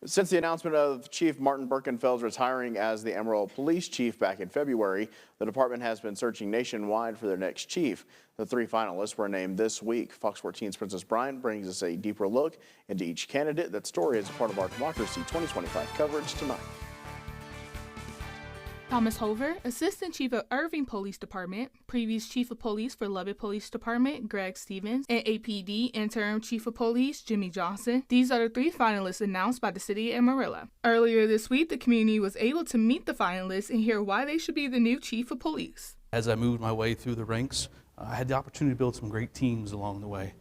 Since the announcement of Chief Martin Birkenfeld's retiring as the Amarillo Police Chief back in February, the department has been searching nationwide for their next chief. The 3 finalists were named this week. Fox 14's Princess Bryant brings us a deeper look into each candidate. That story is a part of our Democracy 2025 coverage tonight. Thomas Hover, Assistant Chief of Irving Police Department, previous Chief of Police for Lubbock Police Department, Greg Stevens, and APD Interim Chief of Police, Jimmy Johnson. These are the 3 finalists announced by the city of Amarillo. Earlier this week, the community was able to meet the finalists and hear why they should be the new Chief of Police. As I moved my way through the ranks, I had the opportunity to build some great teams along the way.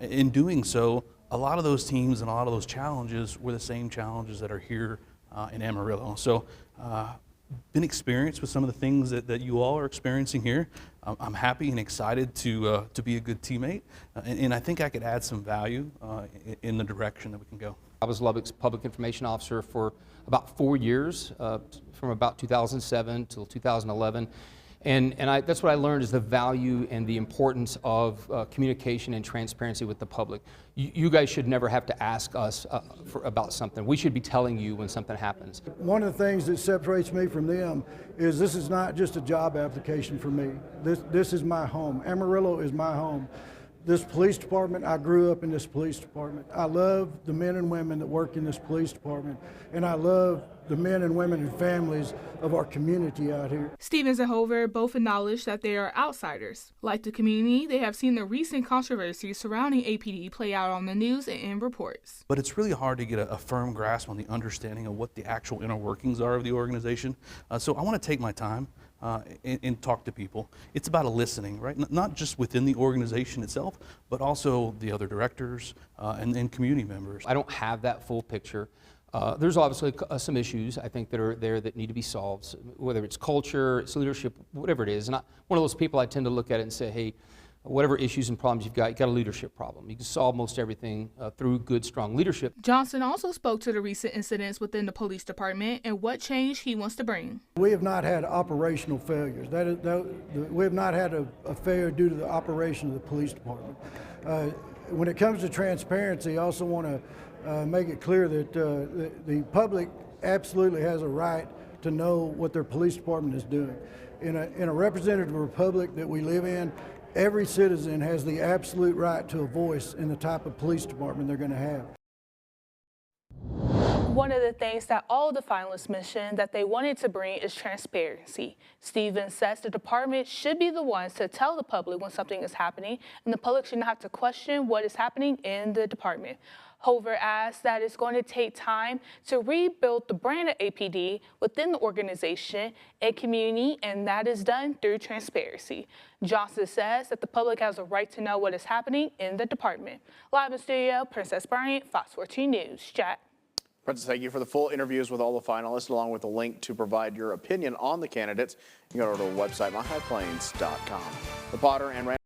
In doing so, a lot of those teams and a lot of those challenges were the same challenges that are here in Amarillo. So, been experienced with some of the things that you all are experiencing here. I'm happy and excited to be a good teammate, and I think I could add some value in the direction that we can go. I was Lubbock's public information officer for about 4 years, from about 2007 till 2011. And that's what I learned is the value and the importance of communication and transparency with the public. You guys should never have to ask us about something. We should be telling you when something happens. One of the things that separates me from them is this is not just a job application for me. This is my home. Amarillo is my home. This police department, I grew up in this police department. I love the men and women that work in this police department, and I love the men and women and families of our community out here. Stevens and Hover both acknowledge that they are outsiders. Like the community, they have seen the recent controversy surrounding APD play out on the news and in reports. But it's really hard to get a firm grasp on the understanding of what the actual inner workings are of the organization. So I want to take my time and talk to people. It's about a listening, right? Not just within the organization itself, but also the other directors and community members. I don't have that full picture. There's obviously some issues I think that are there that need to be solved, whether it's culture, it's leadership, whatever it is. And one of those people I tend to look at it and say, hey, whatever issues and problems you've got a leadership problem. You can solve most everything through good, strong leadership. Johnson also spoke to the recent incidents within the police department and what change he wants to bring. We have not had operational failures. We have not had a failure due to the operation of the police department. When it comes to transparency, I also want to make it clear that the public absolutely has a right to know what their police department is doing. In a representative republic that we live in, every citizen has the absolute right to a voice in the type of police department they're going to have. One of the things that all the finalists mentioned that they wanted to bring is transparency. Stevens says the department should be the ones to tell the public when something is happening, and the public should not have to question what is happening in the department. Hover adds that it's going to take time to rebuild the brand of APD within the organization and community, and that is done through transparency. Johnson says that the public has a right to know what is happening in the department. Live in studio, Princess Bryant, Fox 14 News. Jack. Princess, thank you for the full interviews with all the finalists, along with a link to provide your opinion on the candidates. You can go to our website, myhighplains.com. The Potter and